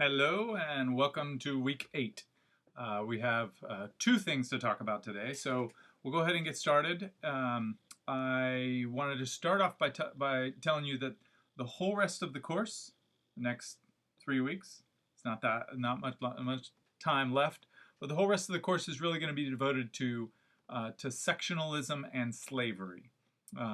Hello and welcome to week 8. We have two things to talk about today, so we'll go ahead and get started. I wanted to start off by telling you that the whole rest of the course, the next 3 weeks, it's not much time left, but the whole rest of the course is really going to be devoted to sectionalism and slavery.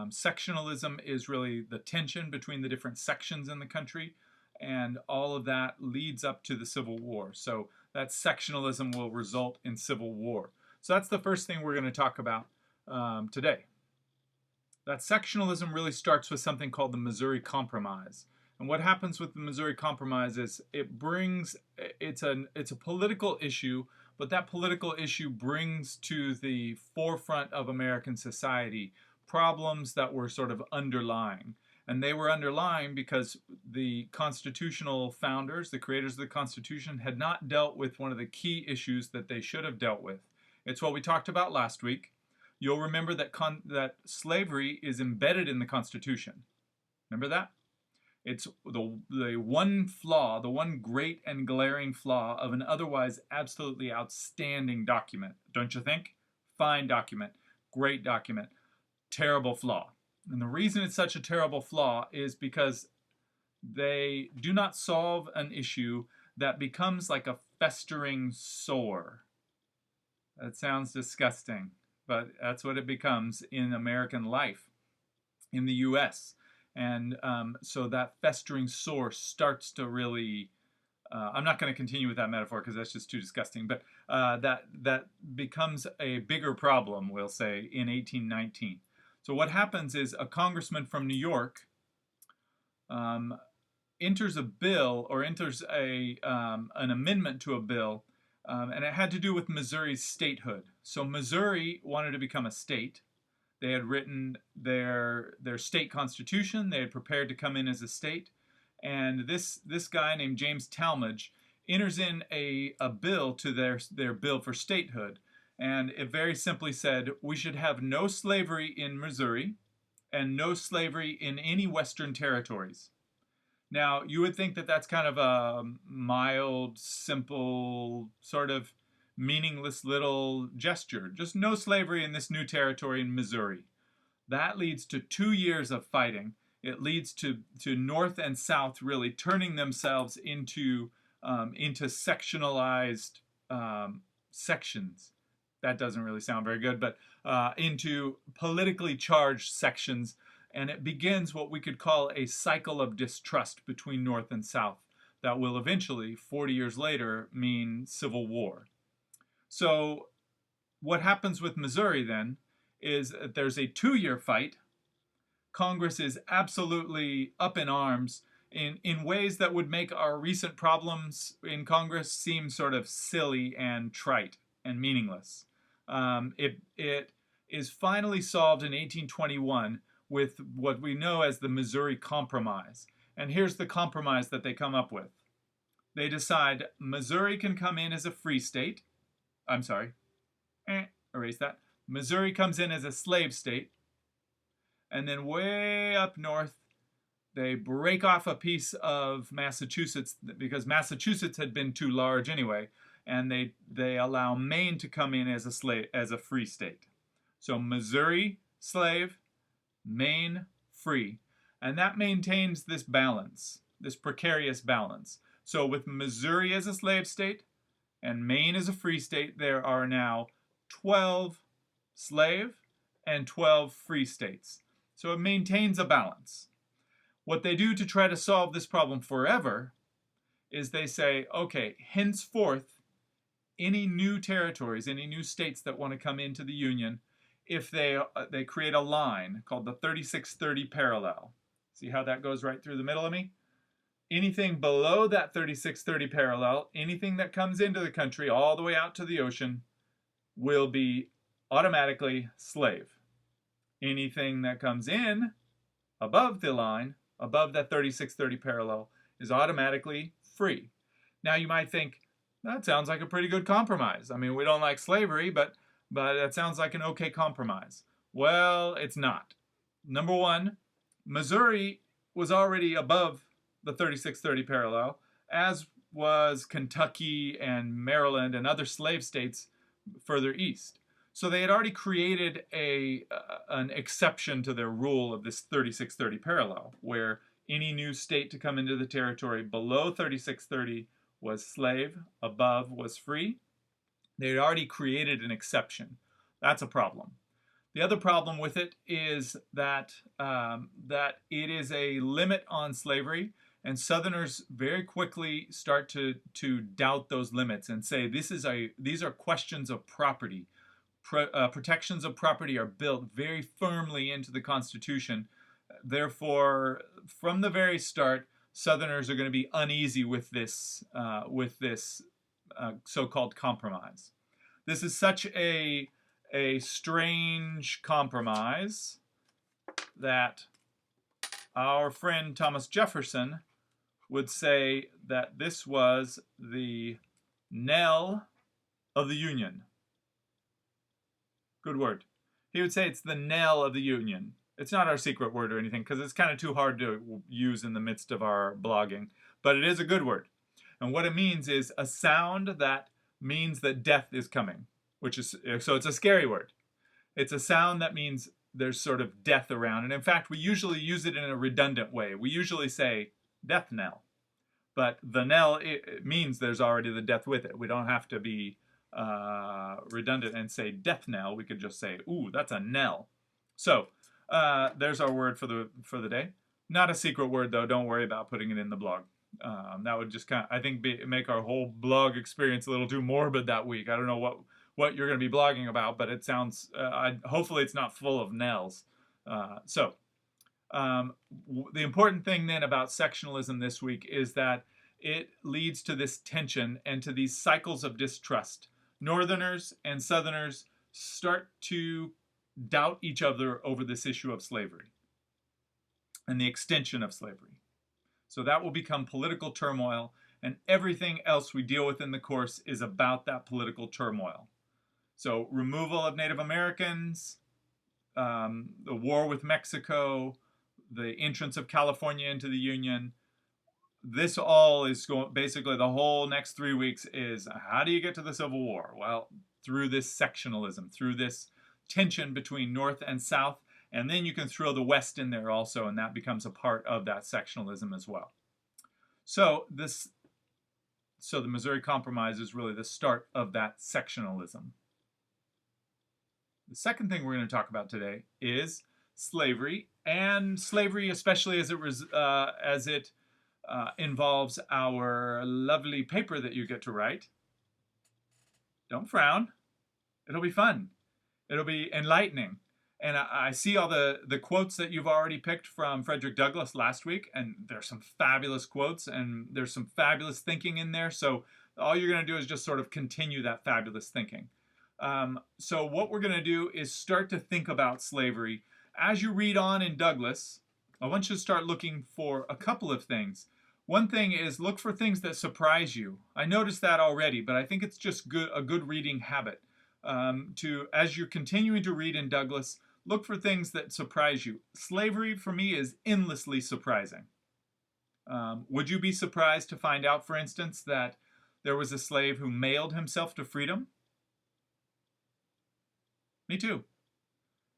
Sectionalism is really the tension between the different sections in the country, and all of that leads up to the Civil War. So that sectionalism will result in civil war. So that's the first thing we're going to talk about today. That sectionalism really starts with something called the Missouri Compromise. And what happens with the Missouri Compromise is it's a political issue, but that political issue brings to the forefront of American society problems that were sort of underlying. And they were underlying because the constitutional founders, the creators of the Constitution, had not dealt with one of the key issues that they should have dealt with. It's what we talked about last week. You'll remember that slavery is embedded in the Constitution. Remember that? It's the one flaw, the one great and glaring flaw of an otherwise absolutely outstanding document. Don't you think? Fine document, great document, terrible flaw. And the reason it's such a terrible flaw is because they do not solve an issue that becomes like a festering sore. That sounds disgusting, but that's what it becomes in American life, in the U.S. And so that festering sore starts to really, I'm not going to continue with that metaphor because that's just too disgusting, but that becomes a bigger problem, we'll say, in 1819. So what happens is a congressman from New York enters a bill or enters an amendment to a bill, and it had to do with Missouri's statehood. So Missouri wanted to become a state. They had written their state constitution. They had prepared to come in as a state. And this guy named James Talmadge enters in a bill to their bill for statehood. And it very simply said, we should have no slavery in Missouri and no slavery in any Western territories. Now, you would think that that's kind of a mild, simple, sort of meaningless little gesture. Just no slavery in this new territory in Missouri. That leads to 2 years of fighting. It leads to North and South really turning themselves into sectionalized sections. That doesn't really sound very good, but into politically charged sections. And it begins what we could call a cycle of distrust between North and South that will eventually, 40 years later, mean civil war. So what happens with Missouri then is that there's a 2-year fight. Congress is absolutely up in arms in ways that would make our recent problems in Congress seem sort of silly and trite and meaningless. It is finally solved in 1821 with what we know as the Missouri Compromise. And here's the compromise that they come up with. They decide Missouri can come in as a free state. I'm sorry. Erase that. Missouri comes in as a slave state. And then way up north, they break off a piece of Massachusetts because Massachusetts had been too large anyway. And they allow Maine to come in as a free state. So Missouri, slave, Maine, free. And that maintains this balance, this precarious balance. So with Missouri as a slave state and Maine as a free state, there are now 12 slave and 12 free states. So it maintains a balance. What they do to try to solve this problem forever is they say, okay, henceforth, any new territories, any new states that want to come into the Union, if they create a line called the 3630 parallel. See how that goes right through the middle of me? Anything below that 3630 parallel, anything that comes into the country all the way out to the ocean, will be automatically slave. Anything that comes in above the line, above that 3630 parallel, is automatically free. Now you might think, that sounds like a pretty good compromise. I mean, we don't like slavery, but that sounds like an okay compromise. Well, it's not. Number one, Missouri was already above the 3630 parallel, as was Kentucky and Maryland and other slave states further east. So they had already created an exception to their rule of this 3630 parallel, where any new state to come into the territory below 3630 was slave, above was free. They had already created an exception. That's a problem. The other problem with it is that that it is a limit on slavery, and Southerners very quickly start to doubt those limits and say these are questions of property. Protections of property are built very firmly into the Constitution. Therefore, from the very start, Southerners are going to be uneasy with this so-called compromise. This is such a strange compromise that our friend Thomas Jefferson would say that this was the knell of the Union. Good word. He would say it's the knell of the Union. It's not our secret word or anything because it's kind of too hard to use in the midst of our blogging, but it is a good word. And what it means is a sound that means that death is coming, so it's a scary word. It's a sound that means there's sort of death around. And in fact, we usually use it in a redundant way. We usually say death knell, but the knell, it means there's already the death with it. We don't have to be redundant and say death knell. We could just say, ooh, that's a knell. So there's our word for the day. Not a secret word though. Don't worry about putting it in the blog. That would just I think make our whole blog experience a little too morbid that week. I don't know what you're going to be blogging about, but it sounds hopefully it's not full of knells. The important thing then about sectionalism this week is that it leads to this tension and to these cycles of distrust. Northerners and Southerners start to doubt each other over this issue of slavery and the extension of slavery. So that will become political turmoil, and everything else we deal with in the course is about that political turmoil. So removal of Native Americans, the war with Mexico, the entrance of California into the Union. This all is going, basically the whole next 3 weeks is how do you get to the Civil War? Well, through this sectionalism, through this tension between North and South, and then you can throw the West in there also, and that becomes a part of that sectionalism as well. So the Missouri Compromise is really the start of that sectionalism. The second thing we're going to talk about today is slavery, and slavery especially as it involves our lovely paper that you get to write. Don't frown. It'll be fun. It'll be enlightening. And I see all the quotes that you've already picked from Frederick Douglass last week, and there's some fabulous quotes, and there's some fabulous thinking in there. So all you're going to do is just sort of continue that fabulous thinking. So what we're going to do is start to think about slavery. As you read on in Douglass, I want you to start looking for a couple of things. One thing is look for things that surprise you. I noticed that already, but I think it's just a good reading habit. As you're continuing to read in Douglass, look for things that surprise you. Slavery, for me, is endlessly surprising. Would you be surprised to find out, for instance, that there was a slave who mailed himself to freedom? Me too.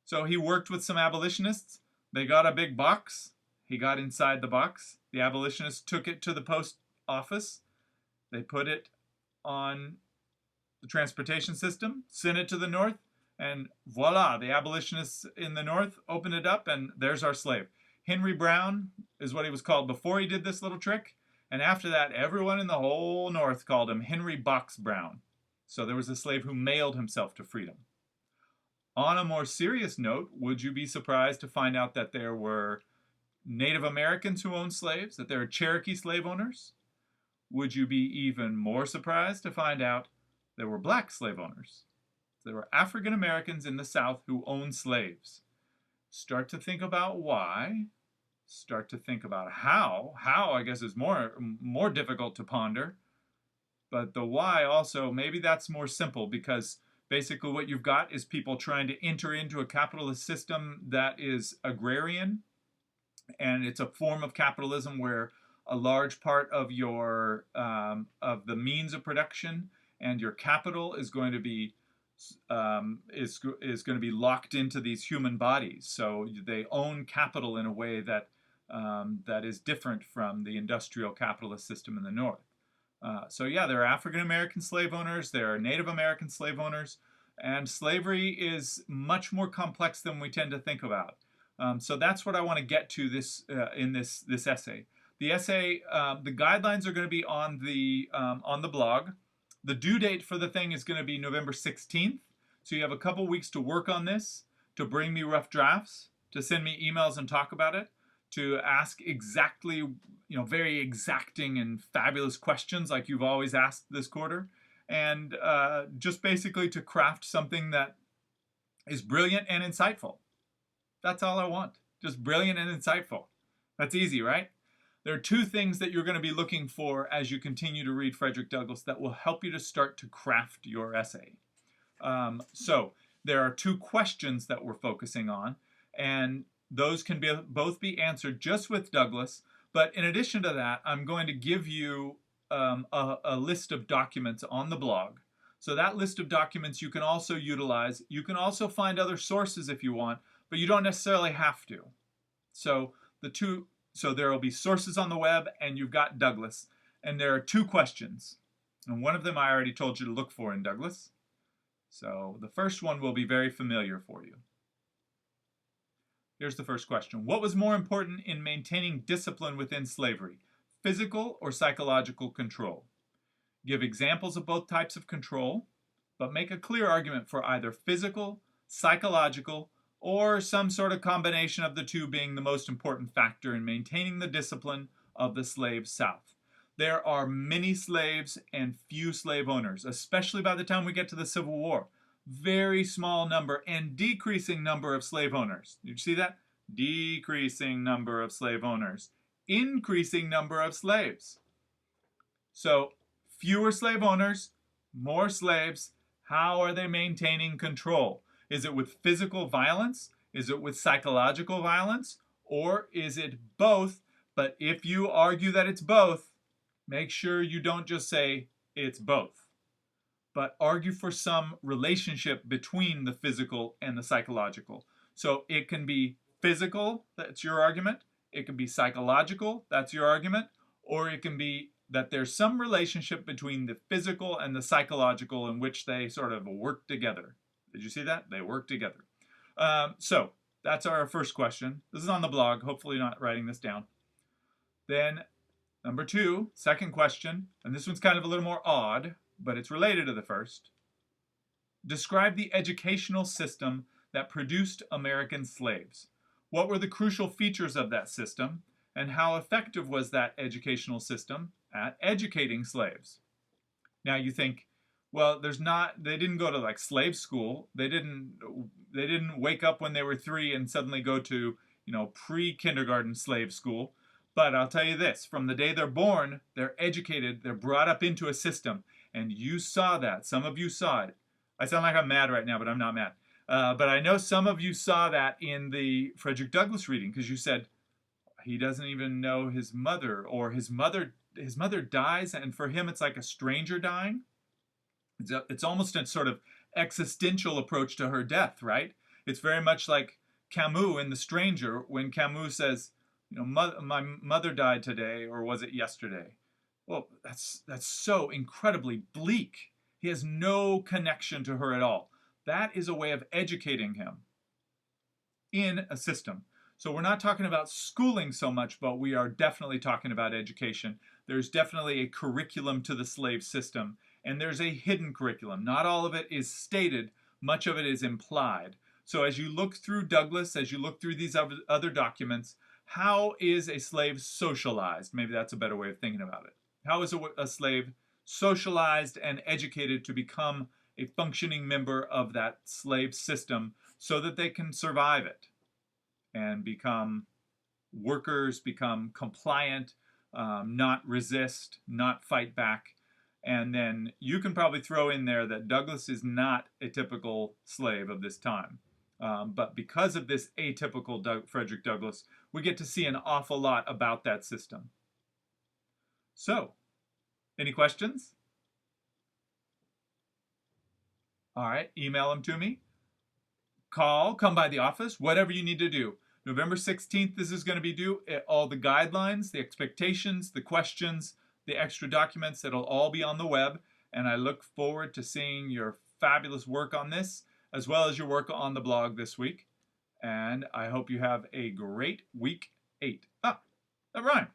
So he worked with some abolitionists. They got a big box. He got inside the box. The abolitionists took it to the post office. They put it on the transportation system, sent it to the North, and voila, the abolitionists in the North opened it up, and there's our slave. Henry Brown is what he was called before he did this little trick, and after that, everyone in the whole North called him Henry Box Brown. So there was a slave who mailed himself to freedom. On a more serious note, would you be surprised to find out that there were Native Americans who owned slaves, that there are Cherokee slave owners? Would you be even more surprised to find out there were black slave owners? There were African Americans in the South who owned slaves. Start to think about why. Start to think about how. How, I guess, is more difficult to ponder. But the why also, maybe that's more simple because basically what you've got is people trying to enter into a capitalist system that is agrarian. And it's a form of capitalism where a large part of your of the means of production and your capital is going to be is going to be locked into these human bodies. So they own capital in a way that that is different from the industrial capitalist system in the North. So yeah, there are African American slave owners, there are Native American slave owners, and slavery is much more complex than we tend to think about. So that's what I want to get to in this essay. The essay, the guidelines are going to be on the blog. The due date for the thing is going to be November 16th. So you have a couple weeks to work on this, to bring me rough drafts, to send me emails and talk about it, to ask exactly, very exacting and fabulous questions like you've always asked this quarter, and just basically to craft something that is brilliant and insightful. That's all I want. Just brilliant and insightful. That's easy, right? There are two things that you're going to be looking for as you continue to read Frederick Douglass that will help you to start to craft your essay. So there are two questions that we're focusing on, and those can both be answered just with Douglass. But in addition to that, I'm going to give you a list of documents on the blog. So that list of documents you can also utilize. You can also find other sources if you want, but you don't necessarily have to. So there will be sources on the web, and you've got Douglass. And there are two questions. And one of them I already told you to look for in Douglass. So the first one will be very familiar for you. Here's the first question. What was more important in maintaining discipline within slavery, physical or psychological control? Give examples of both types of control, but make a clear argument for either physical, psychological, or some sort of combination of the two being the most important factor in maintaining the discipline of the slave South. There are many slaves and few slave owners, especially by the time we get to the Civil War. Very small number and decreasing number of slave owners. Did you see that? Decreasing number of slave owners. Increasing number of slaves. So fewer slave owners, more slaves. How are they maintaining control? Is it with physical violence? Is it with psychological violence? Or is it both? But if you argue that it's both, make sure you don't just say it's both, but argue for some relationship between the physical and the psychological. So it can be physical, that's your argument. It can be psychological, that's your argument. Or it can be that there's some relationship between the physical and the psychological in which they sort of work together. Did you see that? They work together. So that's our first question. This is on the blog. Hopefully you're not writing this down. Then number two, second question, and this one's kind of a little more odd, but it's related to the first. Describe the educational system that produced American slaves. What were the crucial features of that system, and how effective was that educational system at educating slaves? Now you think, well, they didn't go to like slave school. They didn't wake up when they were 3 and suddenly go to, pre-kindergarten slave school. But I'll tell you this, from the day they're born, they're educated, they're brought up into a system, and you saw that. Some of you saw it. I sound like I'm mad right now, but I'm not mad. But I know some of you saw that in the Frederick Douglass reading, because you said, he doesn't even know his mother, or his mother dies, and for him it's like a stranger dying. It's almost a sort of existential approach to her death, right? It's very much like Camus in The Stranger, when Camus says, my mother died today, or was it yesterday? Well, that's so incredibly bleak. He has no connection to her at all. That is a way of educating him in a system. So we're not talking about schooling so much, but we are definitely talking about education. There's definitely a curriculum to the slave system, and there's a hidden curriculum. Not all of it is stated, much of it is implied. So as you look through Douglass, as you look through these other documents, how is a slave socialized? Maybe that's a better way of thinking about it. How is a slave socialized and educated to become a functioning member of that slave system so that they can survive it and become workers, become compliant, not resist, not fight back? And then you can probably throw in there that Douglass is not a typical slave of this time. But because of this atypical Frederick Douglass, we get to see an awful lot about that system. So, any questions? All right, email them to me. Call, come by the office, whatever you need to do. November 16th, this is going to be due. All the guidelines, the expectations, the questions, the extra documents, it'll all be on the web. And I look forward to seeing your fabulous work on this, as well as your work on the blog this week. And I hope you have a great week 8. Ah, that rhymed.